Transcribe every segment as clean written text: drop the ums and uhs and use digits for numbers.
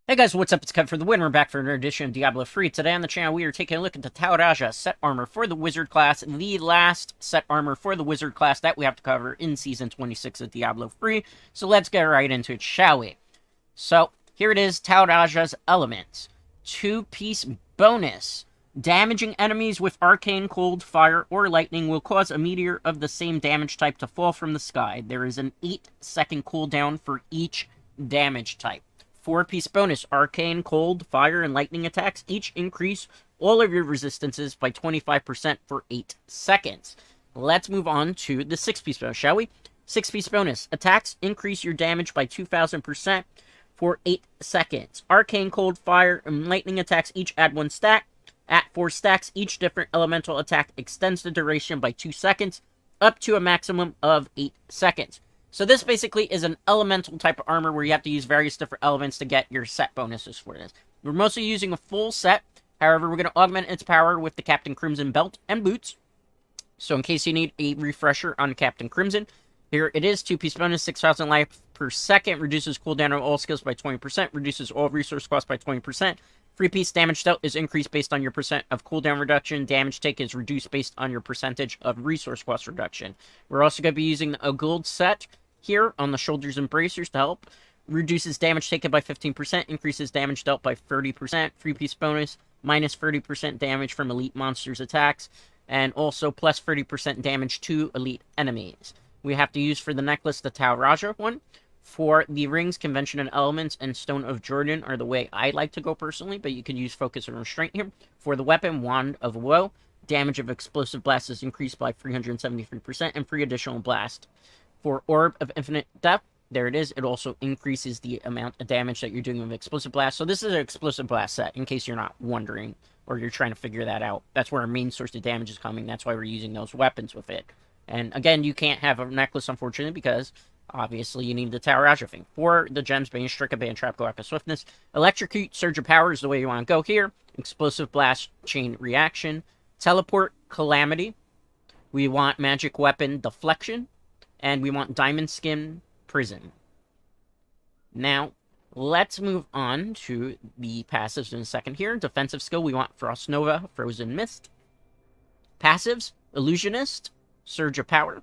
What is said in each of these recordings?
Hey guys, what's up? It's Kev for the win. We're back for another edition of Diablo 3. Today on the channel, we are taking a look at the Tal Rasha set armor for the Wizard class, the last set armor for the Wizard class that we have to cover in Season 26 of Diablo 3. So let's get right into it, shall we? So, here it is, Tal Rasha's elements. 2-piece bonus. Damaging enemies with arcane, cold, fire, or lightning will cause a meteor of the same damage type to fall from the sky. There is an 8-second cooldown for each damage type. 4-piece bonus. Arcane, cold, fire, and lightning attacks each increase all of your resistances by 25% for 8 seconds. Let's move on to the 6-piece bonus, shall we? 6-piece bonus. Attacks increase your damage by 2,000% for 8 seconds. Arcane, cold, fire, and lightning attacks each add 1 stack. At 4 stacks, each different elemental attack extends the duration by 2 seconds, up to a maximum of 8 seconds. So this basically is an elemental type of armor where you have to use various different elements to get your set bonuses for this. We're mostly using a full set. However, we're going to augment its power with the Captain Crimson belt and boots. So in case you need a refresher on Captain Crimson, here it is. 2-piece bonus, 6,000 life per second, reduces cooldown on all skills by 20%, reduces all resource costs by 20%. 3-piece damage dealt is increased based on your percent of cooldown reduction. Damage take is reduced based on your percentage of resource cost reduction. We're also going to be using a gold set here on the shoulders and bracers to help. Reduces damage taken by 15%, increases damage dealt by 30%. 3-piece bonus, minus 30% damage from elite monsters' attacks, and also plus 30% damage to elite enemies. We have to use for the necklace the Tal Rasha one. For the rings, Convention and Elements, and Stone of Jordan are the way I like to go personally, but you can use Focus and Restraint here. For the weapon, Wand of Woe, damage of explosive blast is increased by 373%, and free additional blast. For Orb of Infinite Depth, there it is, it also increases the amount of damage that you're doing with explosive blast. So this is an explosive blast set, in case you're not wondering, or you're trying to figure that out. That's where our main source of damage is coming, that's why we're using those weapons with it. And again, you can't have a necklace, unfortunately, because obviously, you need the Tal Rasha thing. For the gems, Bane, Strike, Bane, Trap, Go After Swiftness. Electrocute, Surge of Power is the way you want to go here. Explosive Blast, Chain Reaction. Teleport, Calamity. We want Magic Weapon, Deflection. And we want Diamond Skin, Prison. Now, let's move on to the passives in a second here. Defensive skill, we want Frost Nova, Frozen Mist. Passives, Illusionist, Surge of Power,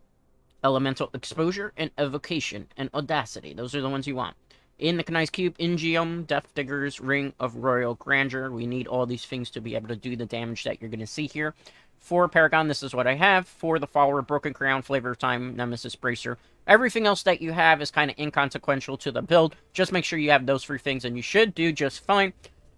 Elemental Exposure, and Evocation, and Audacity. Those are the ones you want. In the Kanai's Cube, Ingeum, Death Diggers, Ring of Royal Grandeur. We need all these things to be able to do the damage that you're going to see here. For Paragon, this is what I have. For the Follower, Broken Crown, Flavor of Time, Nemesis Bracer. Everything else that you have is kind of inconsequential to the build. Just make sure you have those 3 things, and you should do just fine.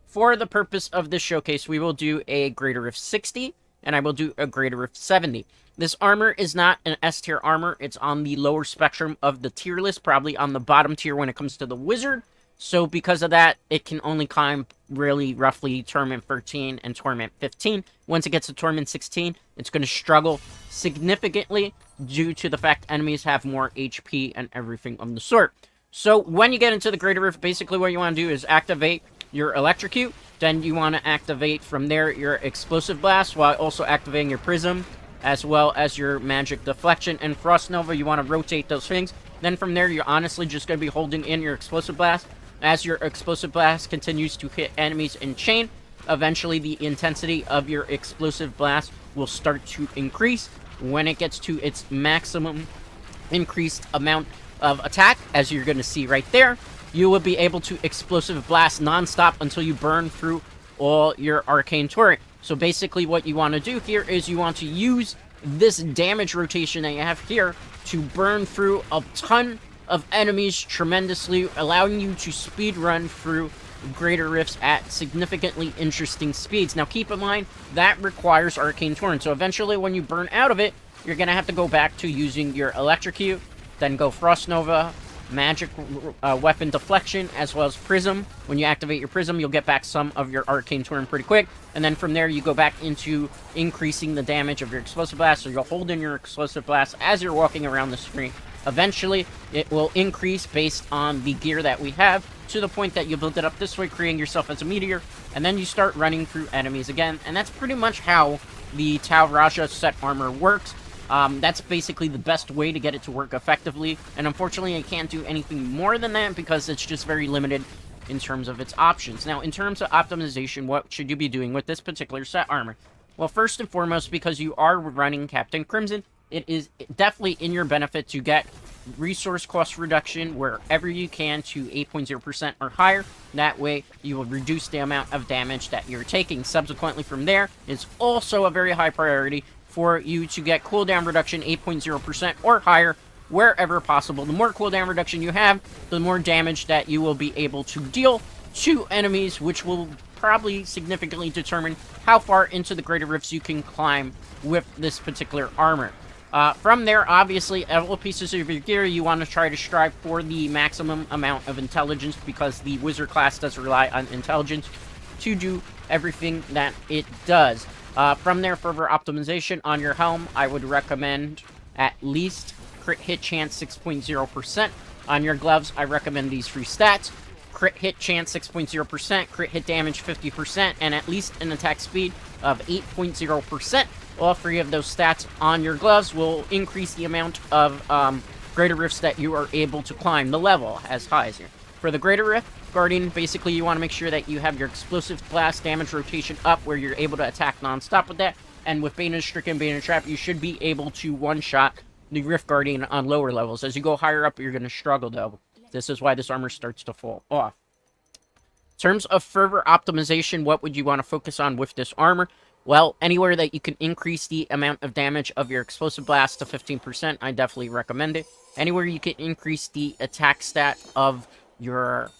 For the purpose of this showcase, we will do a greater of 60, and I will do a greater of 70. This armor is not an S-tier armor. It's on the lower spectrum of the tier list, probably on the bottom tier when it comes to the Wizard. So because of that, it can only climb really roughly Torment 13 and Torment 15. Once it gets to Torment 16, it's going to struggle significantly due to the fact enemies have more HP and everything of the sort. So when you get into the Greater Rift, basically what you want to do is activate your Electrocute. Then you want to activate from there your Explosive Blast while also activating your Prism, as well as your Magic Deflection and Frost Nova. You want to rotate those things. Then from there, you're honestly just going to be holding in your Explosive Blast. As your Explosive Blast continues to hit enemies in chain, eventually the intensity of your Explosive Blast will start to increase. When it gets to its maximum increased amount of attack, as you're going to see right there, you will be able to Explosive Blast non-stop until you burn through all your Arcane Turret. So basically what you want to do here is you want to use this damage rotation that you have here to burn through a ton of enemies tremendously, allowing you to speed run through Greater Rifts at significantly interesting speeds. Now keep in mind, that requires Arcane Torrent, so eventually when you burn out of it, you're going to have to go back to using your Electrocute, then go Frost Nova, Magic Weapon Deflection, as well as Prism. When you activate your Prism, you'll get back some of your Arcane Torrent pretty quick, and then from there you go back into increasing the damage of your Explosive Blast, so you'll hold in your Explosive Blast as you're walking around the screen. Eventually, it will increase based on the gear that we have, to the point that you build it up this way, creating yourself as a meteor, and then you start running through enemies again, and that's pretty much how the Tal Rasha set armor works. That's basically the best way to get it to work effectively, and unfortunately I can't do anything more than that because it's just very limited in terms of its options. Now, in terms of optimization, what should you be doing with this particular set armor? Well, first and foremost, because you are running Captain Crimson, it is definitely in your benefit to get resource cost reduction wherever you can to 8.0% or higher. That way, you will reduce the amount of damage that you're taking. Subsequently from there, it's also a very high priority for you to get cooldown reduction 8.0% or higher wherever possible. The more cooldown reduction you have, the more damage that you will be able to deal to enemies, which will probably significantly determine how far into the greater rifts you can climb with this particular armor. From there, obviously, all pieces of your gear, you want to try to strive for the maximum amount of intelligence, because the wizard class does rely on intelligence to do everything that it does. From there, further optimization on your helm, I would recommend at least crit hit chance 6.0%. On your gloves, I recommend these three stats: crit hit chance 6.0%, crit hit damage 50%, and at least an attack speed of 8.0%. All three of those stats on your gloves will increase the amount of greater rifts that you are able to climb the level as high as here. For the greater rift guardian, basically you want to make sure that you have your explosive blast damage rotation up, where you're able to attack non-stop with that. And with Bane Stricken, Bane Trap, you should be able to one-shot the rift guardian on lower levels. As you go higher up, you're going to struggle, though. This is why this armor starts to fall off. In terms of further optimization, what would you want to focus on with this armor? Well, anywhere that you can increase the amount of damage of your explosive blast to 15%, I definitely recommend it. Anywhere you can increase the attack stat of your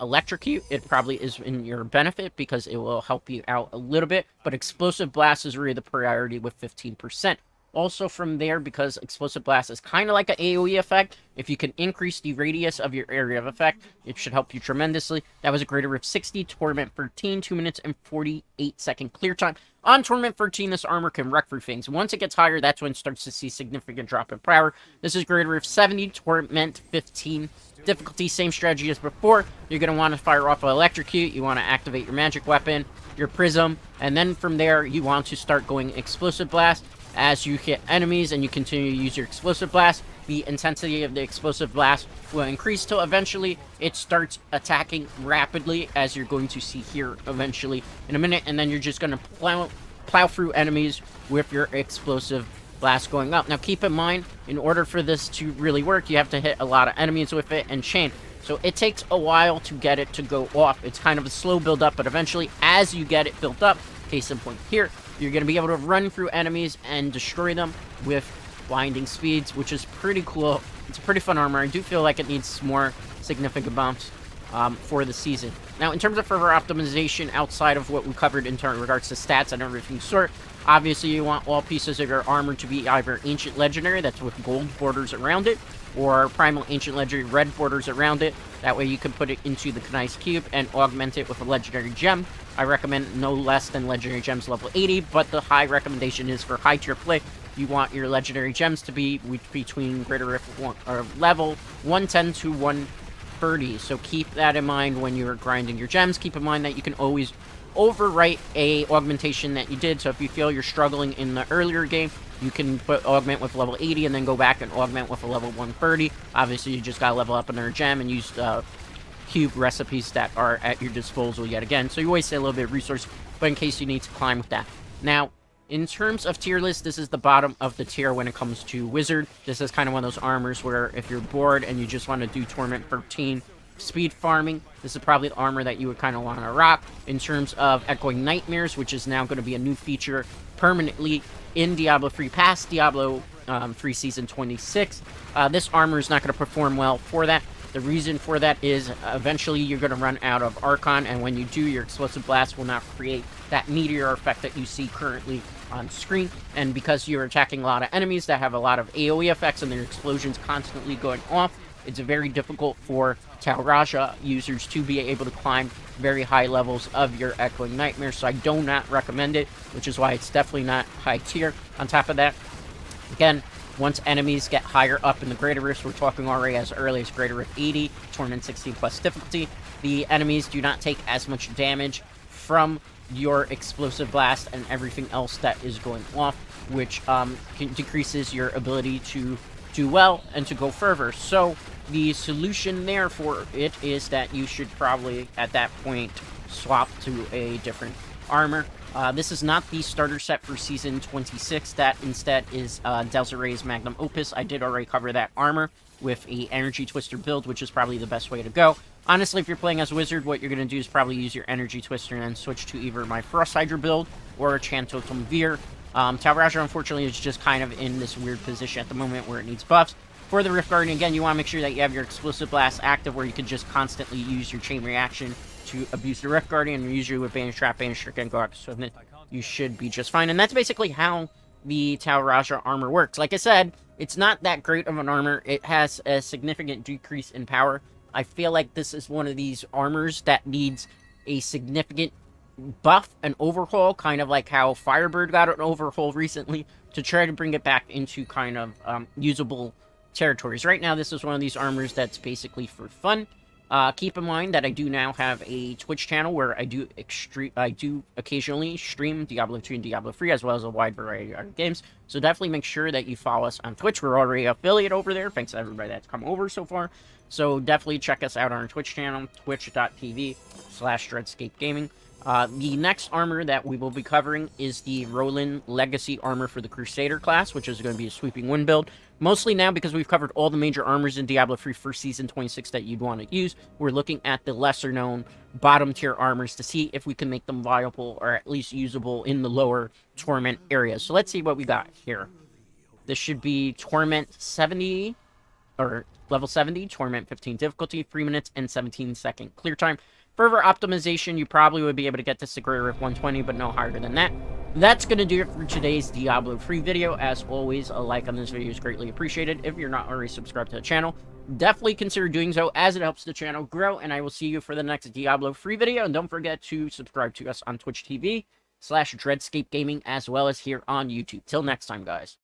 electrocute, it probably is in your benefit, because it will help you out a little bit. But explosive blast is really the priority with 15%. Also from there, because explosive blast is kind of like an AoE effect, if you can increase the radius of your area of effect, it should help you tremendously. That was a greater rift 60, Torment 13, 2 minutes and 48 second clear time. On Torment 13, this armor can wreck through things. Once it gets higher, that's when it starts to see significant drop in power. This is greater rift 70, Torment 15. Difficulty, same strategy as before. You're going to want to fire off an electrocute. You want to activate your magic weapon, your prism, and then from there, you want to start going explosive blast. As you hit enemies and you continue to use your explosive blast, the intensity of the explosive blast will increase till eventually it starts attacking rapidly, as you're going to see here eventually in a minute, and then you're just going to plow through enemies with your explosive blast going up. Now keep in mind, in order for this to really work, you have to hit a lot of enemies with it and chain. So it takes a while to get it to go off. It's kind of a slow build up, but eventually, as you get it built up, case in point here, you're going to be able to run through enemies and destroy them with blinding speeds, which is pretty cool. It's a pretty fun armor. I do feel like it needs more significant bumps for the season. Now, in terms of further optimization outside of what we covered in regards to stats and everything sort, obviously you want all pieces of your armor to be either Ancient Legendary, that's with gold borders around it, or Primal Ancient Legendary, red borders around it. That way you can put it into the Knight's Cube and augment it with a Legendary Gem. I recommend no less than Legendary Gems level 80, but the high recommendation is for high tier play. You want your Legendary Gems to be between greater rift level 110 to 130. So keep that in mind when you're grinding your gems. Keep in mind that you can always overwrite a augmentation that you did. So if you feel you're struggling in the earlier game, you can augment with level 80 and then go back and augment with a level 130. Obviously, you just gotta level up another gem and use cube recipes that are at your disposal yet again. So you always say a little bit of resource, but in case you need to climb with that. Now, in terms of tier list, this is the bottom of the tier when it comes to Wizard. This is kind of one of those armors where if you're bored and you just want to do Torment 13 speed farming, this is probably the armor that you would kind of want to rock. In terms of Echoing Nightmares, which is now going to be a new feature permanently in Diablo 3 past Diablo 3 Season 26. This armor is not going to perform well for that. The reason for that is eventually you're going to run out of Archon, and when you do, your Explosive Blast will not create that meteor effect that you see currently on screen. And because you're attacking a lot of enemies that have a lot of AoE effects and their explosions constantly going off, it's very difficult for Tal Rasha users to be able to climb very high levels of your Echoing Nightmare, so I do not recommend it, which is why it's definitely not high tier. On top of that, again, once enemies get higher up in the Greater Rifts, we're talking already as early as Greater Rift 80, Torment 16 plus difficulty, the enemies do not take as much damage from your Explosive Blast and everything else that is going off, which decreases your ability to do well and to go further. So the solution there for it is that you should probably, at that point, swap to a different armor. This is not the starter set for Season 26. That instead is Desiree's Magnum Opus. I did already cover that armor with a Energy Twister build, which is probably the best way to go. Honestly, if you're playing as Wizard, what you're going to do is probably use your Energy Twister and then switch to either my Frost Hydra build or Chantotum Veer. Tal Rasha, unfortunately, is just kind of in this weird position at the moment where it needs buffs. For the Rift Guardian, again, you want to make sure that you have your Explosive Blast active where you can just constantly use your Chain Reaction to abuse the Rift Guardian, and usually with Banish Trap, Banish Trick, and go out to Swiftness, you should be just fine. And that's basically how the Tal Rasha armor works. Like I said, it's not that great of an armor. It has a significant decrease in power. I feel like this is one of these armors that needs a significant buff and overhaul, kind of like how Firebird got an overhaul recently, to try to bring it back into kind of usable territories. Right now, this is one of these armors that's basically for fun. Keep in mind that I do now have a Twitch channel where I do occasionally stream Diablo 2 and Diablo 3, as well as a wide variety of other games. So definitely make sure that you follow us on Twitch. We're already affiliate over there. Thanks to everybody that's come over so far. So definitely check us out on our Twitch channel, twitch.tv/DreadscapeGaming. The next armor that we will be covering is the Roland Legacy armor for the Crusader class, which is going to be a sweeping wind build. Mostly now, because we've covered all the major armors in Diablo 3 for Season 26 that you'd want to use, we're looking at the lesser-known bottom-tier armors to see if we can make them viable or at least usable in the lower Torment areas. So let's see what we got here. This should be Torment 70, or level 70, Torment 15 difficulty, 3 minutes and 17-second clear time. Further optimization, you probably would be able to get this to Greater Rift 120, but no higher than that. That's going to do it for today's Diablo 3 video. As always, a like on this video is greatly appreciated. If you're not already subscribed to the channel, definitely consider doing so, as it helps the channel grow, and I will see you for the next Diablo 3 video. And don't forget to subscribe to us on Twitch TV /DreadscapeGaming, as well as here on YouTube. Till next time, guys.